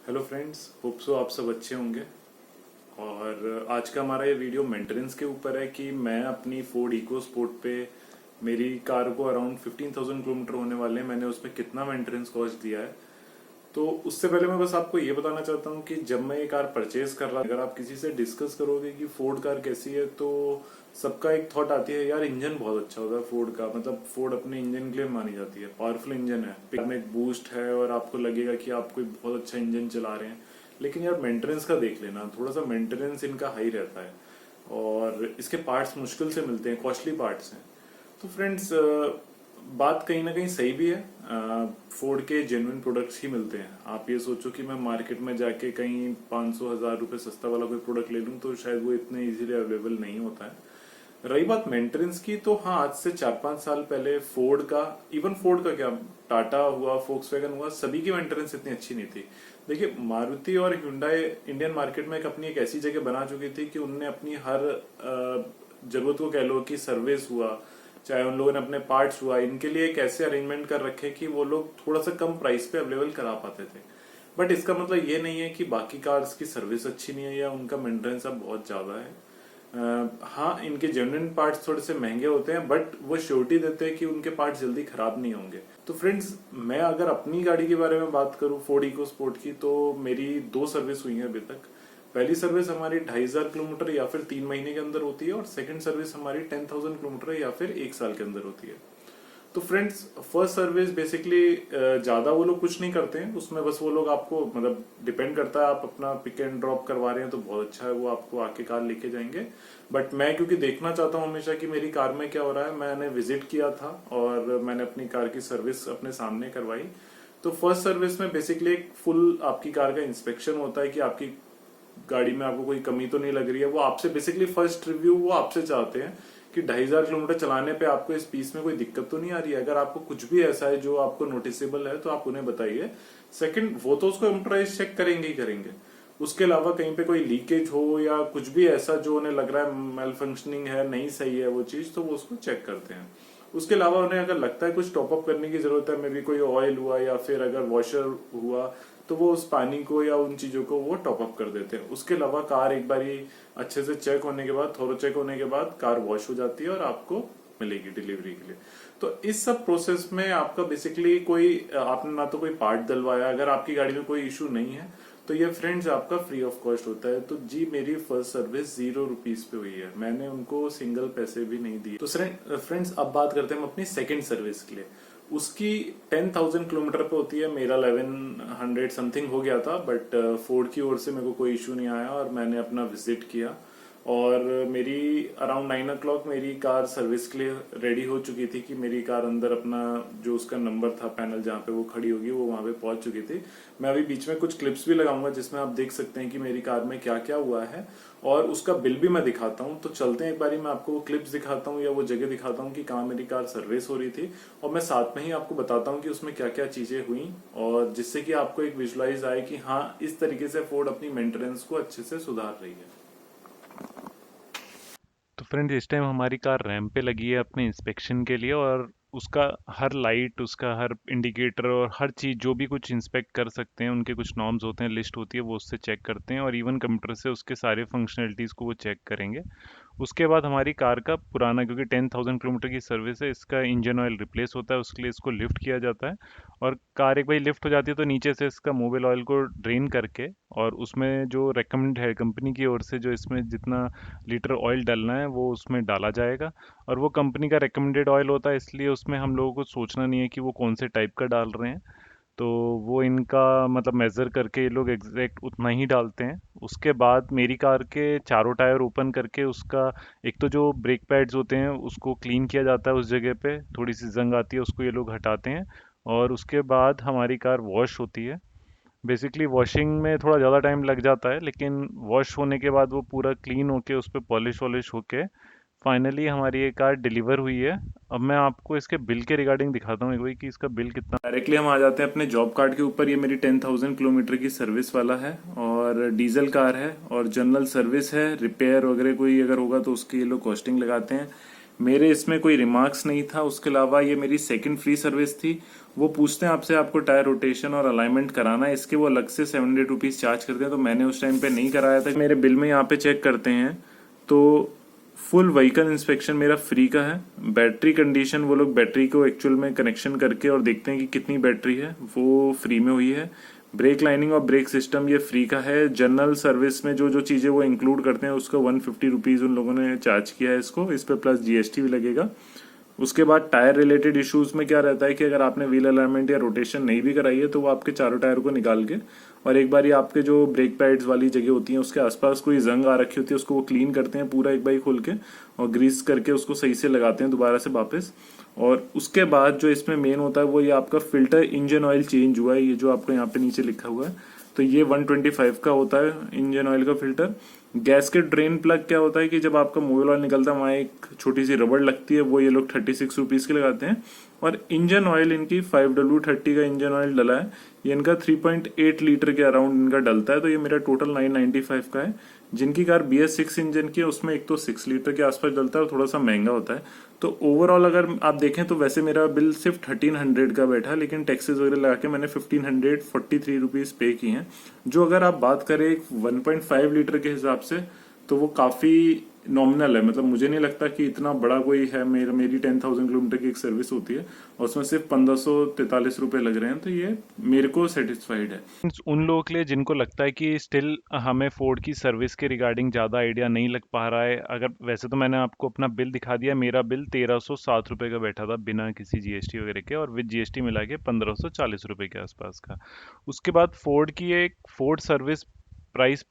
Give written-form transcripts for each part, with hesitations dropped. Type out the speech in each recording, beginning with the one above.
Hello friends, hope so आप सब अच्छे होंगे। और आज का हमारा ये वीडियो मेंटेनेंस के ऊपर है कि मैं अपनी फोर्ड इको स्पोर्ट पे मेरी कार को अराउंड 15,000 किलोमीटर होने वाले हैं, मैंने उस पर कितना मेंटेनेंस कॉस्ट दिया है। तो उससे पहले मैं बस आपको ये बताना चाहता हूँ कि जब मैं ये कार परचेज कर रहा, अगर आप किसी से डिस्कस करोगे कि फोर्ड कार कैसी है तो सबका एक थॉट आती है, यार इंजन बहुत अच्छा होता है फोर्ड का, मतलब फोर्ड अपने इंजन के लिए मानी जाती है, पावरफुल इंजन है, पिक में एक बूस्ट है और आपको लगेगा कि आप कोई बहुत अच्छा इंजन चला रहे हैं। लेकिन यार मेंटेनेंस का देख लेना, थोड़ा सा मेंटेनेंस इनका हाई रहता है और इसके पार्ट्स मुश्किल से मिलते हैं, कॉस्टली पार्ट्स हैं। तो फ्रेंड्स, बात कहीं ना कहीं सही भी है, फोर्ड के जेन्युइन प्रोडक्ट्स ही मिलते हैं। आप ये सोचो कि मैं मार्केट में जाके कहीं 500,000 रुपये सस्ता वाला कोई प्रोडक्ट ले लूं तो शायद वो इतने इजीली अवेलेबल नहीं होता है। रही बात मेंटेनेंस की, तो हाँ, आज से 4-5 साल पहले फोर्ड का, इवन फोर्ड का क्या, टाटा हुआ, फोक्सवैगन हुआ, सभी की मेंटेनेंस इतनी अच्छी नहीं थी। देखिए, मारुति और hyundai इंडियन मार्केट में अपनी एक ऐसी जगह बना चुकी थी कि उनने अपनी हर जरूरत को, कह लो कि सर्विस हुआ, चाहे उन लोगों ने अपने पार्ट्स हुआ, इनके लिए एक ऐसे अरेंजमेंट कर रखे कि वो लोग थोड़ा सा कम प्राइस पे अवेलेबल करा पाते थे। बट इसका मतलब ये नहीं है कि बाकी कार्स की सर्विस अच्छी नहीं है या उनका मेंटेनेंस अब बहुत ज्यादा है। हाँ, इनके जेन्युइन पार्ट्स थोड़े से महंगे होते हैं, बट वो श्योरिटी देते हैं कि उनके पार्ट्स जल्दी खराब नहीं होंगे। तो फ्रेंड्स, मैं अगर अपनी गाड़ी के बारे में बात करूं, फोर्ड इको स्पोर्ट की, तो मेरी 2 सर्विस हुई है अभी तक। पहली सर्विस हमारी 2,500 किलोमीटर या फिर 3 महीने के अंदर होती है, और सेकंड सर्विस हमारी 10,000 किलोमीटर या फिर 1 साल के अंदर होती है। तो फ्रेंड्स, फर्स्ट सर्विस बेसिकली ज्यादा वो लोग कुछ नहीं करते हैं, उसमें बस वो लोग आपको, मतलब डिपेंड करता है, आप अपना पिक एंड ड्रॉप करवा रहे हैं तो बहुत अच्छा है, वो आपको आके कार लेके जाएंगे। बट मैं क्योंकि देखना चाहता हूँ हमेशा कि मेरी कार में क्या हो रहा है, मैंने विजिट किया था और मैंने अपनी कार की सर्विस अपने सामने करवाई। तो फर्स्ट सर्विस में बेसिकली एक फुल आपकी कार का इंस्पेक्शन होता है कि आपकी गाड़ी में आपको कोई कमी तो नहीं लग रही है। वो आपसे बेसिकली फर्स्ट रिव्यू वो आपसे चाहते हैं कि 2,500 किलोमीटर चलाने पे आपको इस पीस में कोई दिक्कत तो नहीं आ रही है। अगर आपको कुछ भी ऐसा है जो आपको नोटिसेबल है तो आप उन्हें बताइए। सेकंड, वो तो उसको कंप्यूटराइज चेक करेंगे ही करेंगे। उसके अलावा कहीं पे कोई लीकेज हो या कुछ भी ऐसा जो उन्हें लग रहा है मेल फंक्शनिंग है, नहीं सही है वो चीज, तो वो उसको चेक करते हैं। उसके अलावा उन्हें अगर लगता है कुछ टॉपअप करने की जरूरत है, मे बी कोई ऑयल हुआ या फिर अगर वॉशर हुआ, तो वो उस पानी को या उन चीजों को वो टॉपअप कर देते हैं। उसके अलावा कार एक बारी अच्छे से चेक होने के बाद, थोड़ा चेक होने के बाद कार वॉश हो जाती है और आपको मिलेगी डिलीवरी के लिए। तो इस सब प्रोसेस में आपका बेसिकली कोई, आपने ना तो कोई पार्ट डलवाया, अगर आपकी गाड़ी में कोई इशू नहीं है तो ये फ्रेंड्स आपका फ्री ऑफ कॉस्ट होता है। तो जी, मेरी फर्स्ट सर्विस 0 रुपीज पे हुई है, मैंने उनको सिंगल पैसे भी नहीं दिए। तो फ्रेंड्स, अब बात करते हैं हम अपनी सेकंड सर्विस के लिए। उसकी 10,000 किलोमीटर पे होती है, मेरा 1100 समथिंग हो गया था, बट फोर्ड की ओर से मेरे को कोई इशू नहीं आया और मैंने अपना विजिट किया और मेरी अराउंड 9 o'clock मेरी कार सर्विस के लिए रेडी हो चुकी थी कि मेरी कार अंदर अपना जो उसका नंबर था, पैनल जहाँ पे वो खड़ी होगी, वो वहां पे पहुंच चुकी थी। मैं अभी बीच में कुछ क्लिप्स भी लगाऊंगा जिसमें आप देख सकते हैं कि मेरी कार में क्या क्या हुआ है और उसका बिल भी मैं दिखाता हूँ। तो चलते हैं, एक बारी मैं आपको वो क्लिप्स दिखाता हूँ या वो जगह दिखाता हूँ कि कहाँ मेरी कार सर्विस हो रही थी, और मैं साथ में ही आपको बताता हूँ कि उसमें क्या क्या चीजें हुई, और जिससे कि आपको एक विजुलाइज आए कि हाँ, इस तरीके से फोर्ड अपनी मेंटेनेंस को अच्छे से सुधार रही है। तो फ्रेंड्स, इस टाइम हमारी कार रैंप पे लगी है अपने इंस्पेक्शन के लिए, और उसका हर लाइट, उसका हर इंडिकेटर और हर चीज़ जो भी कुछ इंस्पेक्ट कर सकते हैं, उनके कुछ नॉर्म्स होते हैं, लिस्ट होती है, वो उससे चेक करते हैं, और इवन कंप्यूटर से उसके सारे फंक्शनलिटीज़ को वो चेक करेंगे। उसके बाद हमारी कार का पुराना, क्योंकि 10,000 किलोमीटर की सर्विस है, इसका इंजन ऑयल रिप्लेस होता है, उसके लिए इसको लिफ्ट किया जाता है। और कार एक बार लिफ्ट हो जाती है तो नीचे से इसका मोबिल ऑयल को ड्रेन करके, और उसमें जो रेकमेंड है कंपनी की ओर से, जो इसमें जितना लीटर ऑयल डालना है वो उसमें डाला जाएगा। और वो कंपनी का रिकमेंडेड ऑयल होता है, इसलिए उसमें हम लोगों को सोचना नहीं है कि वो कौन से टाइप का डाल रहे हैं। तो वो इनका मतलब मेज़र करके ये लोग एग्जैक्ट उतना ही डालते हैं। उसके बाद मेरी कार के चारों टायर ओपन करके उसका, एक तो जो ब्रेक पैड्स होते हैं उसको क्लीन किया जाता है, उस जगह पे थोड़ी सी जंग आती है उसको ये लोग हटाते हैं। और उसके बाद हमारी कार वॉश होती है। बेसिकली वॉशिंग में थोड़ा ज़्यादा टाइम लग जाता है, लेकिन वॉश होने के बाद वो पूरा क्लीन होके उस पर पॉलिश वॉलिश होके फाइनली हमारी ये कार डिलीवर हुई है। अब मैं आपको इसके बिल के रिगार्डिंग दिखाता हूँ एक बार कि इसका बिल कितना। डायरेक्टली हम आ जाते हैं अपने जॉब कार्ड के ऊपर। ये मेरी 10,000 किलोमीटर की सर्विस वाला है और डीजल कार है और जनरल सर्विस है। रिपेयर वगैरह कोई अगर होगा तो उसकी ये लोग कॉस्टिंग लगाते हैं। मेरे इसमें कोई रिमार्क्स नहीं था। उसके अलावा ये मेरी सेकंड फ्री सर्विस थी। वो पूछते हैं आपसे आपको टायर रोटेशन और अलाइनमेंट कराना है, इसके वो अलग से 700 रुपीज़ चार्ज करते हैं, तो मैंने उस टाइम पे नहीं कराया था। मेरे बिल में यहाँ पे चेक करते हैं तो फुल व्हीकल इंस्पेक्शन मेरा फ्री का है। बैटरी कंडीशन, वो लोग बैटरी को एक्चुअल में कनेक्शन करके और देखते हैं कि कितनी बैटरी है, वो फ्री में हुई है। ब्रेक लाइनिंग और ब्रेक सिस्टम ये फ्री का है। जनरल सर्विस में जो जो चीज़ें वो इंक्लूड करते हैं उसका 150 रुपीज़ उन लोगों ने चार्ज किया है इसको, इस पे प्लस जीएसटी भी लगेगा। उसके बाद टायर रिलेटेड इश्यूज में क्या रहता है कि अगर आपने व्हील अलाइनमेंट या रोटेशन नहीं भी कराई है तो वो आपके चारों टायर को निकाल के और एक बार ये आपके जो ब्रेक पैड्स वाली जगह होती है उसके आसपास कोई जंग आ रखी होती है उसको वो क्लीन करते हैं पूरा एक बार खोल के और ग्रीस करके उसको सही से लगाते हैं दोबारा से वापस। और उसके बाद जो इसमें मेन होता है वो ये आपका फिल्टर इंजन ऑयल चेंज हुआ है, ये जो आपको यहाँ पे नीचे लिखा हुआ है, तो ये 125 का होता है इंजन ऑयल का फिल्टर। गैस्केट ड्रेन प्लग क्या होता है कि जब आपका मोबिल ऑयल निकलता है वहाँ एक छोटी सी रबड़ लगती है, वो ये लोग 36 रुपीज़ की लगाते हैं। और इंजन ऑयल इनकी 5W30 का इंजन ऑयल डला है, ये इनका 3.8 लीटर के अराउंड इनका डलता है, तो ये मेरा टोटल 995 का है। जिनकी कार BS6 इंजन की है उसमें एक तो 6 लीटर के आसपास डलता है और थोड़ा सा महंगा होता है। तो ओवरऑल अगर आप देखें तो वैसे मेरा बिल सिर्फ 1300 का बैठा, लेकिन टैक्सेस वगैरह लगा के मैंने 1543 रुपीज़ पे की हैं। जो अगर आप बात करें 1.5 लीटर के हिसाब से तो वो काफ़ी नॉमिनल है। मतलब मुझे नहीं लगता कि इतना बड़ा कोई है। मेरी 10,000 किलोमीटर की एक सर्विस होती है और उसमें सिर्फ 1543 रुपये लग रहे हैं, तो ये मेरे को सेटिस्फाइड है। उन लोगों के लिए जिनको लगता है कि स्टिल हमें फोर्ड की सर्विस के रिगार्डिंग ज़्यादा आइडिया नहीं लग पा रहा है, अगर वैसे तो मैंने आपको अपना बिल दिखा दिया, मेरा बिल 1307 रुपये का बैठा था बिना किसी जीएसटी वगैरह के, और विद जीएसटी मिला के 1540 रुपये के आसपास का। उसके बाद फोर्ड की एक फोर्ड सर्विस प्राइस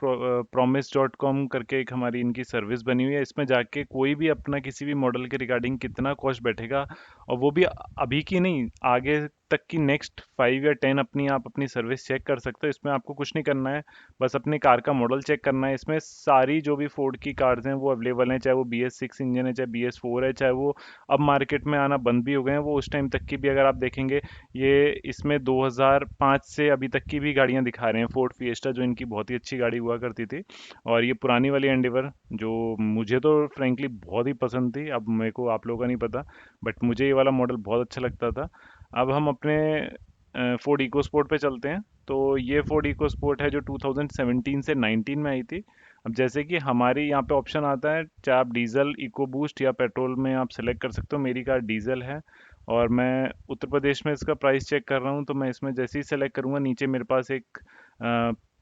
promise.com करके एक हमारी इनकी सर्विस बनी हुई है। इसमें जाके कोई भी अपना किसी भी मॉडल के रिगार्डिंग कितना कॉस्ट बैठेगा, और वो भी अभी की नहीं, आगे तक की नेक्स्ट 5 या 10 अपनी आप अपनी सर्विस चेक कर सकते हो। इसमें आपको कुछ नहीं करना है, बस अपनी कार का मॉडल चेक करना है। इसमें सारी जो भी फोर्ड की कार्स हैं वो अवेलेबल हैं, चाहे वो BS6 इंजन है, चाहे BS4 है, चाहे वो अब मार्केट में आना बंद भी हो गए हैं, वो उस टाइम तक की भी अगर आप देखेंगे, ये इसमें 2005 से अभी तक की भी गाड़ियां दिखा रहे हैं। फोर्ड फिएस्टा जो इनकी बहुत ही अच्छी गाड़ी हुआ करती थी, और ये पुरानी वाली एंडेवर जो मुझे तो फ्रेंकली बहुत ही पसंद थी, अब मेरे को आप लोगों का नहीं पता, बट मुझे ये वाला मॉडल बहुत अच्छा लगता था। अब हम अपने फोर्ड इको स्पोर्ट पे चलते हैं। तो ये फोर्ड इको स्पोर्ट है जो 2017 से 19 में आई थी। अब जैसे कि हमारे यहाँ पे ऑप्शन आता है, चाहे आप डीजल, इको बूस्ट या पेट्रोल में आप सेलेक्ट कर सकते हो। मेरी कार डीजल है और मैं उत्तर प्रदेश में इसका प्राइस चेक कर रहा हूँ, तो मैं इसमें जैसे ही सेलेक्ट करूँगा नीचे मेरे पास एक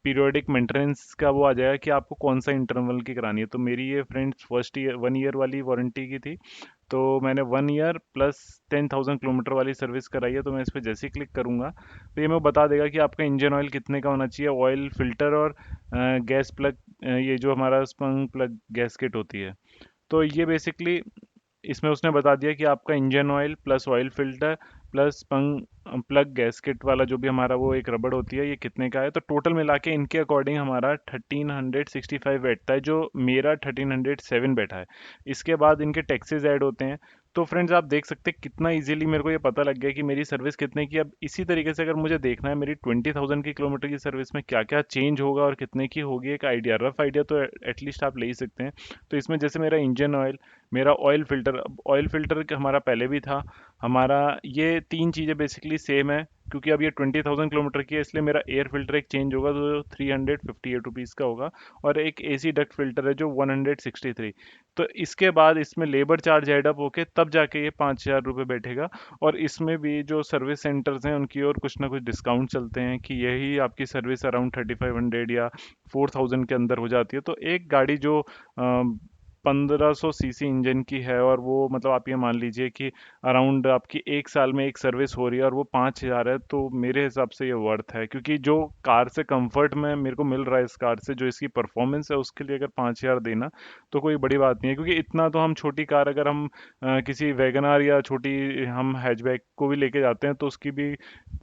पीरियोडिक मेंटेनेंस का वो आ जाएगा कि आपको कौन सा इंटरवल की करानी है। तो मेरी ये फ्रेंड्स फर्स्ट ईयर 1 ईयर वाली वारंटी की थी, तो मैंने 1 ईयर प्लस 10,000 किलोमीटर वाली सर्विस कराई है। तो मैं इस पर जैसे ही क्लिक करूंगा तो ये मैं बता देगा कि आपका इंजन ऑयल कितने का होना चाहिए, ऑयल फिल्टर और गैस प्लग, ये जो हमारा स्पंग प्लग गैस किट होती है। तो ये बेसिकली इसमें उसने बता दिया कि आपका engine oil plus oil filter plus plug gasket वाला जो भी हमारा वो एक रबड़ होती है, ये कितने का है। तो टोटल मिला के इनके अकॉर्डिंग हमारा 1365 बैठता है, जो मेरा 1307 बैठा है। इसके बाद इनके टैक्सेस ऐड होते हैं। तो फ्रेंड्स आप देख सकते हैं कितना इजीली मेरे को ये पता लग गया कि मेरी सर्विस कितने की। अब इसी तरीके से अगर मुझे देखना है मेरी 20,000 की किलोमीटर की सर्विस में क्या क्या चेंज होगा और कितने की होगी, एक आइडिया, रफ आइडिया तो एटलीस्ट आप ले ही सकते हैं। तो इसमें जैसे मेरा इंजन ऑयल, मेरा ऑयल फिल्टर, अब ऑयल फिल्टर हमारा पहले भी था हमारा, ये तीन चीज़ें बेसिकली सेम है। क्योंकि अब ये 20,000 किलोमीटर की है, इसलिए मेरा एयर फिल्टर एक चेंज होगा तो 358 रुपीज़ का होगा, और एक AC डक्ट फिल्टर है जो 163। तो इसके बाद इसमें लेबर चार्ज एड अप होके तब जाके ये 5,000 रुपये बैठेगा। और इसमें भी जो सर्विस सेंटर्स हैं उनकी ओर कुछ ना कुछ डिस्काउंट चलते हैं कि यही आपकी सर्विस अराउंड 3,500 या 4,000 के अंदर हो जाती है। तो एक गाड़ी जो 1500 सीसी इंजन की है, और वो मतलब आप ये मान लीजिए कि अराउंड आपकी एक साल में एक सर्विस हो रही है और वो 5,000 है, तो मेरे हिसाब से ये वर्थ है। क्योंकि जो कार से कंफर्ट में मेरे को मिल रहा है इस कार से, जो इसकी परफॉर्मेंस है, उसके लिए अगर 5,000 देना तो कोई बड़ी बात नहीं है। क्योंकि इतना तो हम छोटी कार, अगर हम किसी वैगनार या छोटी हम हैचबैक को भी लेके जाते हैं तो उसकी भी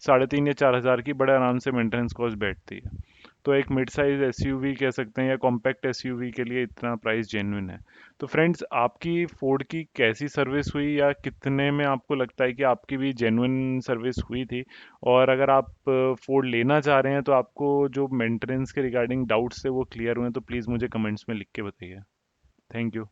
3,500 या 4,000 की बड़े आराम से मेंटेनेंस कॉस्ट बैठती है। तो एक मिड साइज एसयूवी कह सकते हैं या कॉम्पैक्ट एसयूवी के लिए इतना प्राइस जेन्युइन है। तो फ्रेंड्स आपकी फोर्ड की कैसी सर्विस हुई, या कितने में आपको लगता है कि आपकी भी जेन्युइन सर्विस हुई थी, और अगर आप फोर्ड लेना चाह रहे हैं तो आपको जो मेंटेनेंस के रिगार्डिंग डाउट्स थे वो क्लियर हुए हैं, तो प्लीज़ मुझे कमेंट्स में लिख के बताइए। Thank you.